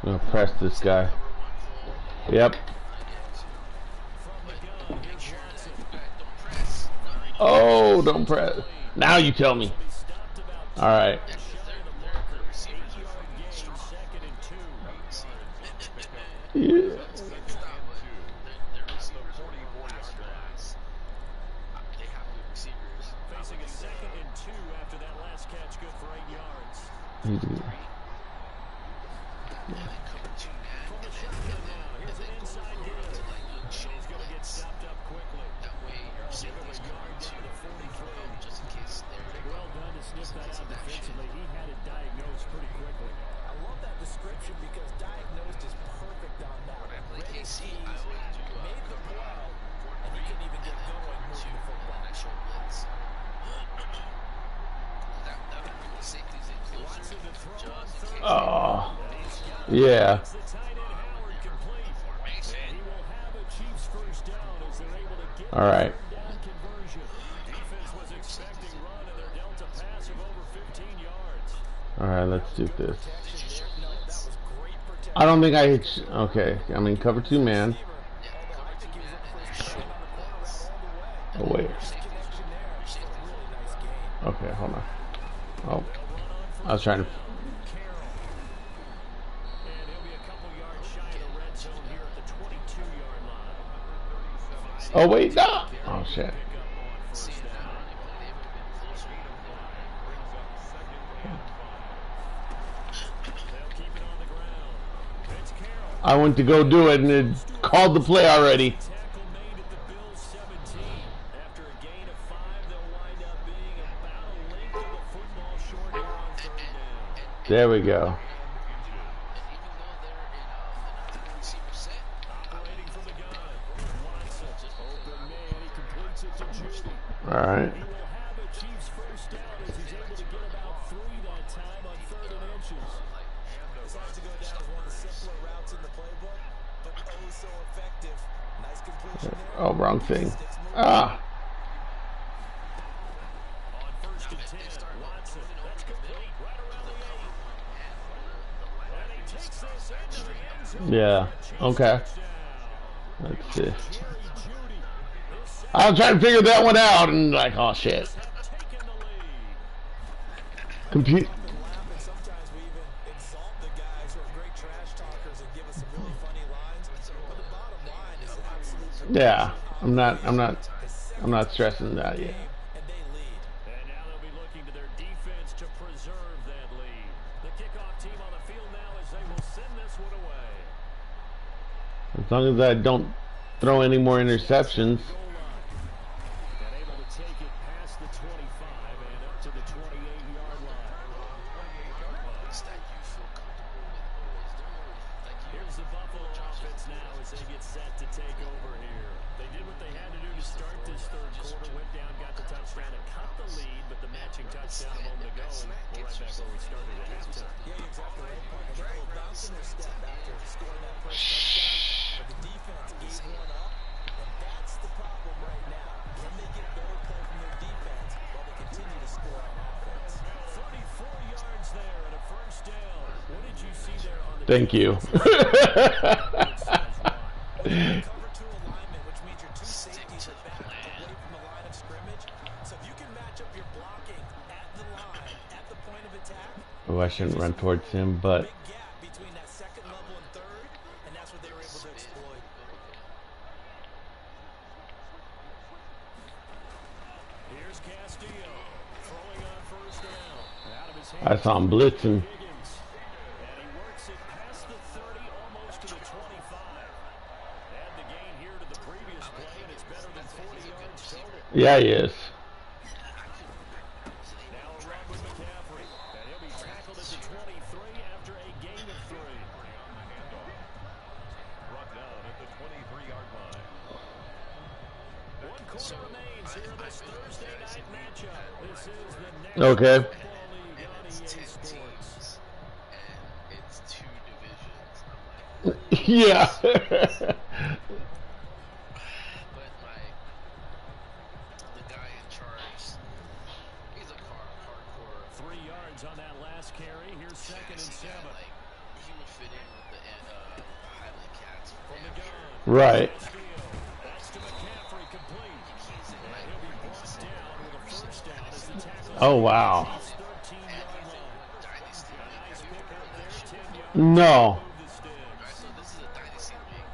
I'm gonna press this guy. Yep. Oh, don't press. Now you tell me. All right. Yeah. Oh, yeah. All right. All right, let's do this. I don't think I hit. Okay, I mean cover 2 man. Oh, wait. Okay, hold on. Oh, I was trying to. Oh wait, no. Oh shit. I went to go do it and it called the play already. There we go. All right. Oh, wrong thing. Ah. Yeah. Okay. Let's see. I was trying to figure that one out and like, oh shit. Compute. Yeah, I'm not stressing that yet. And now they'll be looking to their defense to preserve that lead. The kickoff team on the field now as they will send this one away. As long as I don't throw any more interceptions. And able to take it past the 25 and up to the 28-yard line. Here's the Buffalo offense now as they get set to take over here. They did what they had to do to start this third quarter, went down, got the touchdown, and cut the lead, but the matching touchdown a moment ago, and we're right back where we started at halftime. Yeah, exactly right. A little bounce in their step after scoring that first touchdown, but the defense gave one up, and that's the problem right now. Can they get better play from their defense while they continue to score on offense? 34 yards there and a first down. What did you see there on the Thank you. Cover two alignment, which means your two safeties are back away from the line of scrimmage. So if you can match up your blocking at the line, at the point of attack. Oh, I shouldn't run towards him, but Big gap between that second level and third, and that's what they were able to exploit. Here's Castillo throwing on first down. Out of his I saw him blitzing. Higgins. And he works it past the 30, almost to the 25. Add the gain here to the previous play, and it's better than 40 yards total. Yeah, he is. Now a run with McCaffrey. And he'll be tackled at the 23 after a gain of 3. Brought down at the 23-yard line. 1 quarter remains here in this Thursday night matchup. This is the next Okay. Football League on EA Sports. And it's two divisions. I'm like, Yeah. but the guy in charge, he's a hardcore. 3 yards on that last carry. Here's second and 7. Like, he would fit in with the Highland Cats From the gun. Right. That's to McCaffrey, complete. And he'll be brought down with a first down as the tackle. Oh wow. 13-yard line. Dynasty A League. nice pick up there, 10 yards. No. Move the sticks. Right, so this is a Dynasty League.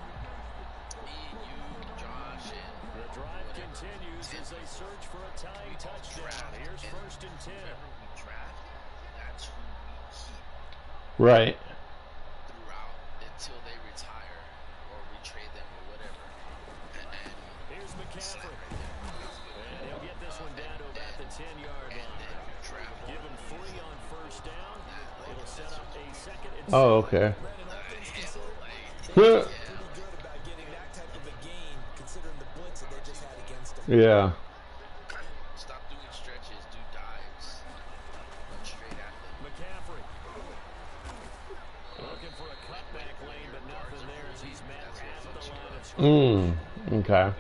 Me, you, Josh, and The drive continues as they search for a tying touchdown. Here's first and 10. whoever we draft, that's who we keep Right. throughout until they retire or we trade them or whatever. And Here's McCaffrey. And he'll get this one down to about the 10-yard line. Give him 3 on first down. It'll set up a second and Oh, okay. Pretty good about getting that type of a gain, considering the blitz that they just had against them. Yeah. stop doing stretches, do dives, run straight at them. McCaffrey. Looking for a cutback lane, but nothing there as he's met at the line of scrimmage. Okay.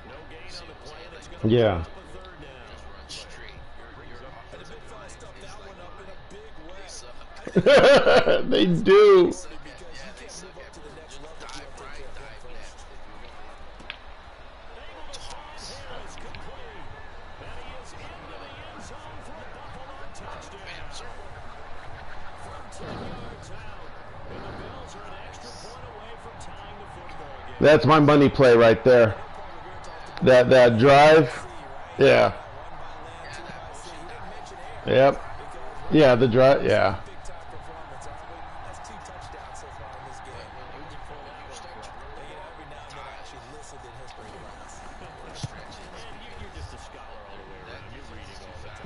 No gain on the play. That's going to Yeah. a third down. Run straight. And the big fella stuffed that one up in a big way. They do. Because you can't move up to the next level if you don't take care of him first. That's my money play right there. That drive. Yeah. Yep. Yeah, the drive. Yeah.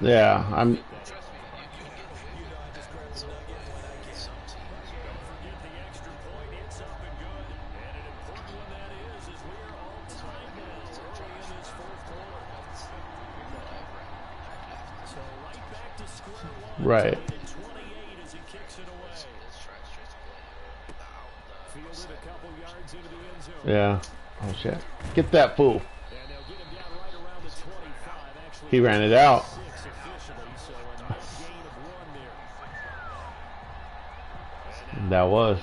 Yeah, I'm. Right. Yeah. Oh shit. Get that fool. He ran it out. That was.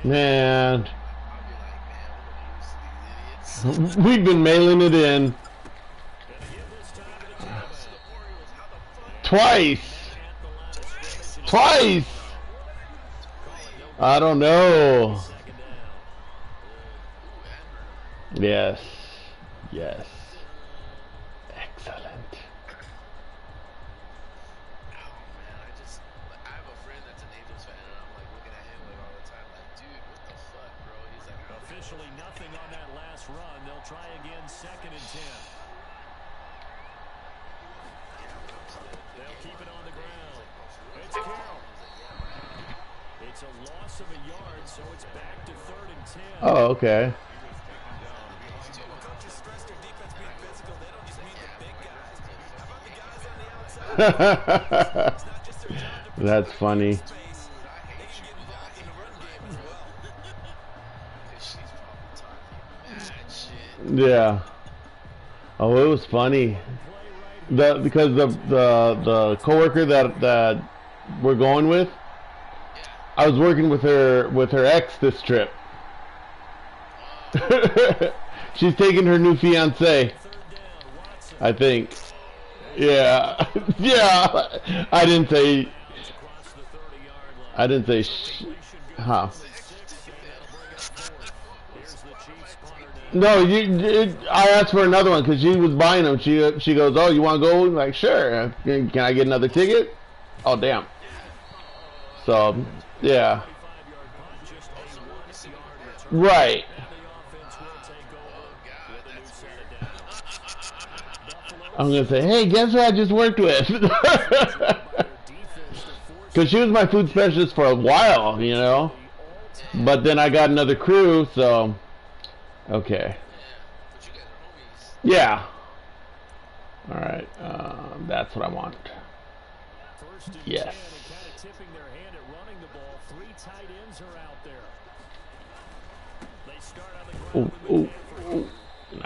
Man, we've been mailing it in twice. I don't know. Yes. Yes. Excellent. Officially nothing on that last run. They'll try again, 2nd and 10. They'll keep it on the ground. It's Carroll. It's a loss of a yard, so it's back to 3rd and 10. Oh, okay. That's funny. Yeah. Oh, it was funny. Because the coworker that we're going with, I was working with her ex this trip. She's taking her new fiance, I think. Yeah. Yeah. I didn't say huh. No, I asked for another one because she was buying them. She goes, "Oh, you want to go?" I'm like, sure. Can I get another ticket? Oh, damn. So, yeah. Right. I'm gonna say, hey, guess who I just worked with? Because she was my food specialist for a while, you know. But then I got another crew, so. Okay. Yeah. All right. That's what I want. Yes. Ooh, ooh, ooh.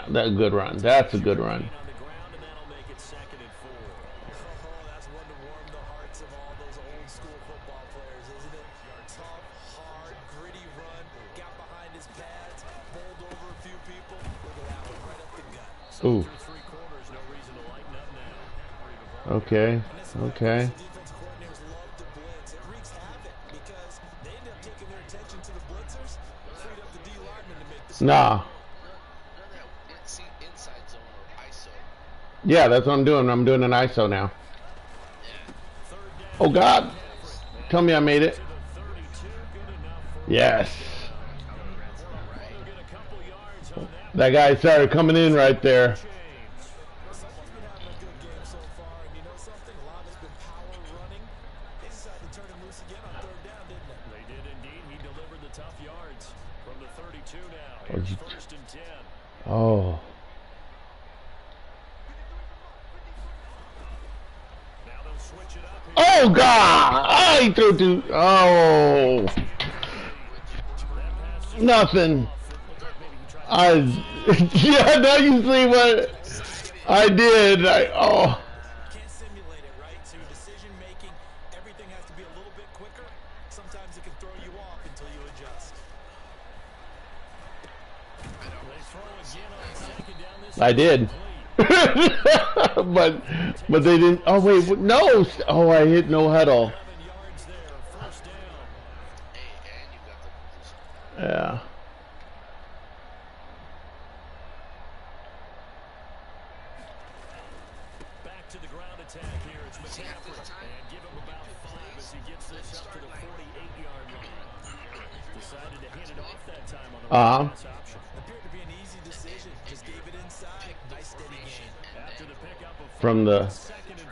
That's a good run. That's a good run. Ooh. Okay. Okay. Nah. Yeah, that's what I'm doing. I'm doing an ISO now. Oh, God. Tell me I made it. Yes. That guy started coming in right there. Oh. Oh, God! I threw two. Oh. Nothing. Yeah, now you see what I did. Oh. Can't simulate it, right? So your decision making, everything has to be a little bit quicker. Sometimes it can throw you off until you adjust. I did. but they didn't. Oh wait, no. Oh, I hit no huddle. Yeah. Back to the ground attack here. It's McCaffrey. And give him about 5 as he gets this up to the 48-yard line. Decided to hit it off that time on the pass option. Appeared to be an easy decision. Just gave it inside. Nice steady gain. After the pickup of From the 2nd and 5.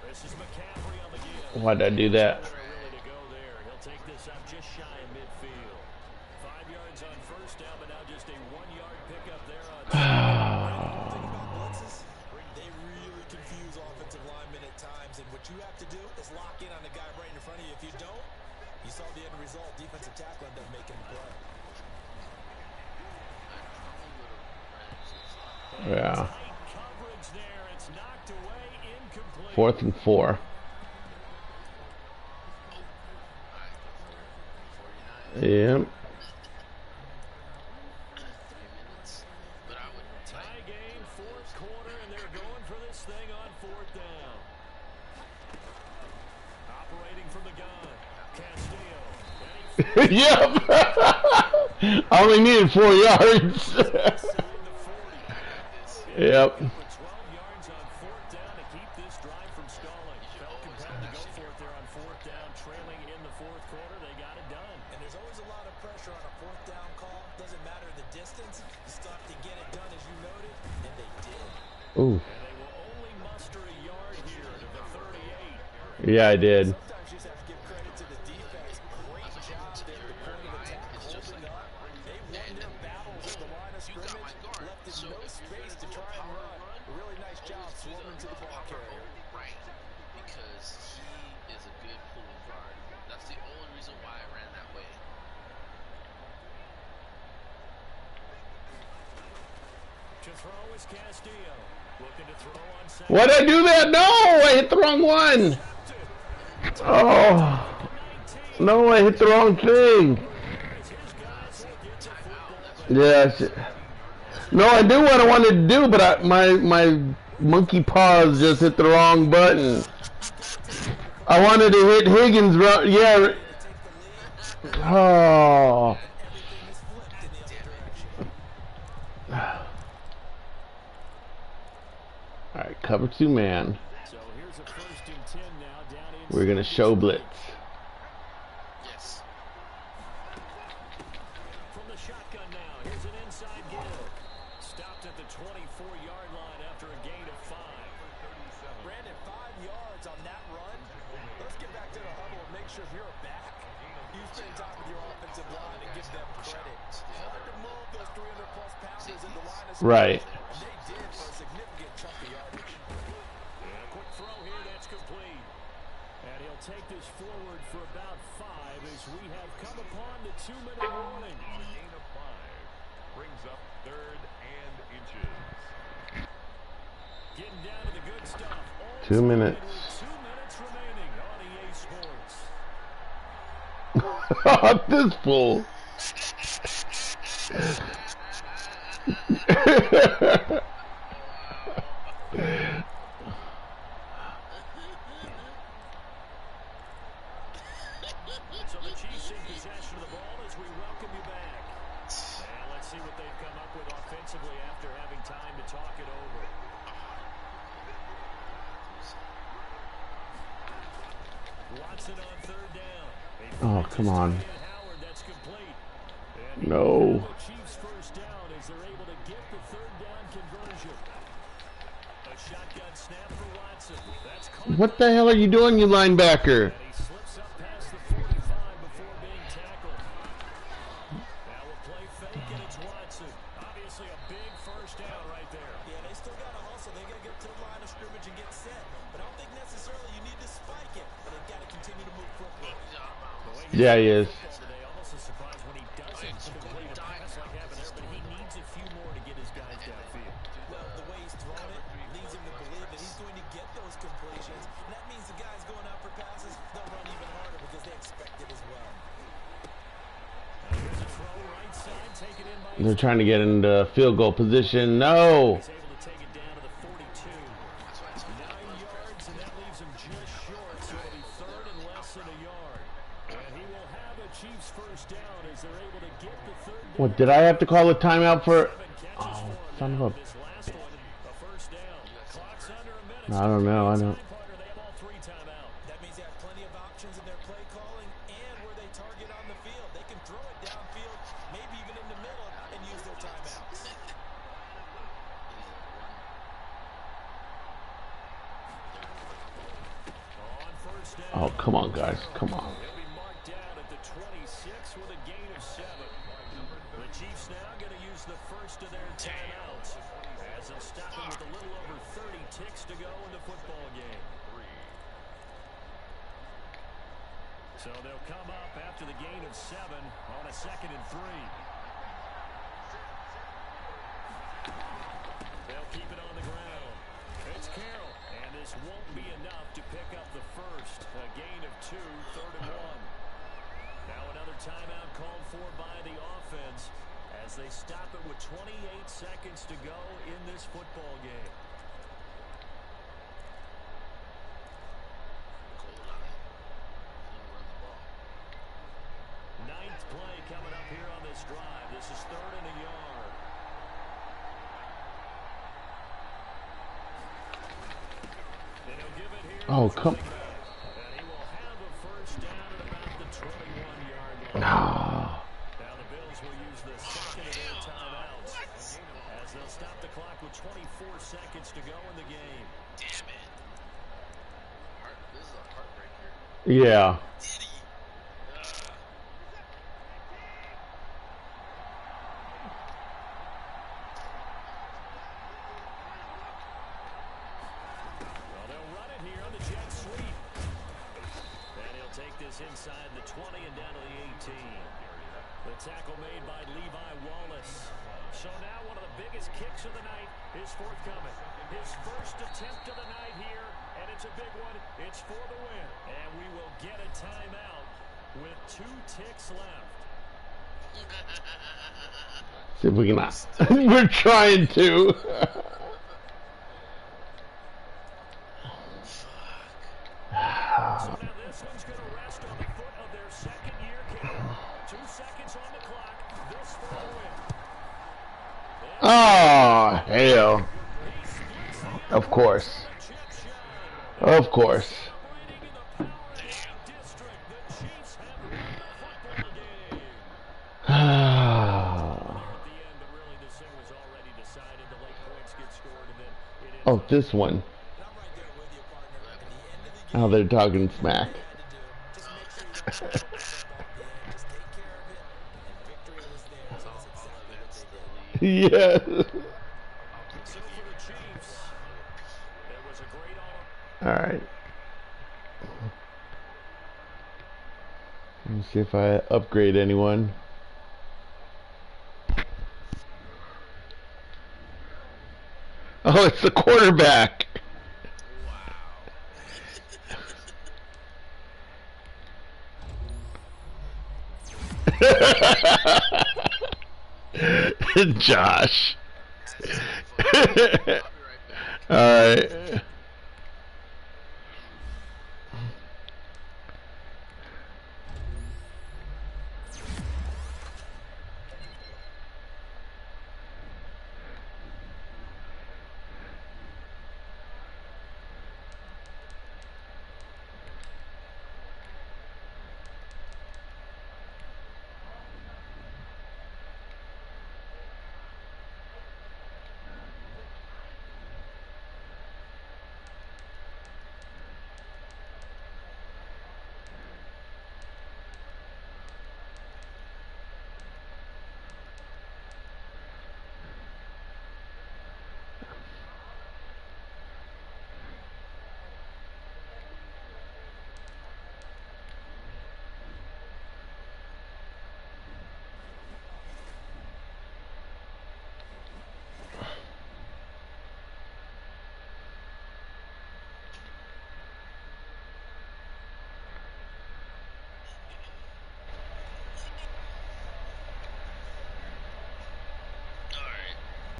This is McCaffrey on the give. why'd I do that? Really to go there. He'll take this up just shy of midfield. 5 yards on first down, but now just a 1-yard pickup there on. Blitzes, they really confuse offensive linemen at times, and what you have to do is lock in on the guy right in front of you. If you don't, you saw the end result. Defensive tackle ended up making a play. Yeah. Coverage there. It's knocked away, incomplete. 4th and 4. Yep. Tie game, 4th quarter, and they're going for this thing on 4th down. Operating from the gun, Castillo. Yep. I only needed 4 yards. Yep. 12 yards on 4th down to keep this drive from stalling. Felt compelled to go for it there on 4th down, trailing in the 4th quarter. They got it done. And there's always a lot of pressure on a 4th down call. Doesn't matter the distance. You still have to get it done, as you noted, and they did. Ooh. And they will only muster a yard here to the 38. Yeah, I did. Sometimes you just have to give credit to the defense. Great job there at the point of attack, holding up. They won their battles at the line of scrimmage, left in no space to try and run. A really nice job swarming to the ball carrier. Right, because he is a good pulling guard. That's the only reason why I ran that way. To throw is Castillo. Looking to throw on second. Why'd I do that? No, I hit the wrong one. Oh. No, I hit the wrong thing. Yes. No, I knew what I wanted to do, but my monkey paws just hit the wrong button. I wanted to hit Higgins. Yeah. Oh. All right, cover 2 man. So here's a 1st and 10 now down in. We're gonna show blitz. Yes. From the shotgun now, here's an inside give. Stopped at the 24-yard line after a gain of 5. Brandon, 5 yards on that run. Let's get back to the huddle and make sure if you're a back, you spend time with your offensive line and give them credit. Hard to move those 300-plus pounders in the line of Right. and they did for a significant chunk of yardage. And a quick throw here, that's complete. And he'll take this forward for about 5 as we have come upon the 2-minute warning. Gain of 5 brings up 3rd and inches. Getting down to the good stuff. 2 minutes. 2 minutes remaining on EA Sports. This fool. So the Chiefs in possession of the ball as we welcome you back. And let's see what they've come up with offensively after having time to talk it over. Watson on 3rd down. Oh, come on. Howard, that's complete. And No. the Chiefs first down as they're able to get the 3rd down conversion. A shotgun snap for Watson. That's caught. What the hell are you doing, you linebacker? And he slips up past the 45 before being tackled. Now we'll play fake, and it's Watson. Obviously a big first down right there. Yeah, they still got to hustle. They got to get to the line of scrimmage and get set. But I don't think necessarily you need to spike it. But they've got to continue to move quickly. Yeah, he is. Today, almost a surprise when he doesn't complete a pass like that there, but he needs a few more to get his guys downfield. Well, the way he's thrown it leads him to believe that he's going to get those completions. And that means the guys going out for passes, they'll run even harder because they expect it as well. They're trying to get into field goal position. No. He's able to take it down to the 42. 9 yards, and that leaves him just short. So it'll be third and less than a yard. And he will have a Chiefs first down as they're able to get the third down. What, did I have to call a timeout for? Oh, son of a... This last one, a first down. Clock's under a minute. I don't know. I don't. They have all 3 timeouts. That means they have plenty of options in their play calling and where they target on the field. They can throw it downfield, maybe even in the middle, and use their timeouts. On first down. Oh, come on, guys. Come on. He'll be marked down at the 26 with a gain of 7. The Chiefs now going to use the first of their timeouts as they'll stop him with a little over 30 ticks to go in the football game. So they'll come up after the gain of 7 on a 2nd and 3. They'll keep it on the ground. It's Carroll, and this won't be enough to pick up the first. A gain of 2, 3rd and 1. Now another timeout called for by the offense as they stop it with 28 seconds to go in this football game. Ninth play coming up here on this drive. This is 3rd and a yard. And he'll give it here. Oh, come. And he will have a first down at about the 21-yard line. Ah. Now the Bills will use the second of their timeouts as they'll stop the clock with 24 seconds to go in the game. Damn it. This is a heartbreaker. Yeah. Well, they'll run it here on the jet sweep. And he'll take this inside the 20 and down to the 18. The tackle made by Levi Wallace. So now one of the biggest kicks of the night is forthcoming. His first attempt of the night here, and it's a big one. It's for the win. And we will get a timeout with 2 ticks left. See if we can. We're trying to. So now this one's going to rest on the foot of their second-year kicker. 2 seconds on the clock. This for the win. Oh, hell. Of course. Of course. Oh, this one. Oh, they're talking smack. Yeah. All right. Let me see if I upgrade anyone. Oh, it's the quarterback. Josh. All right.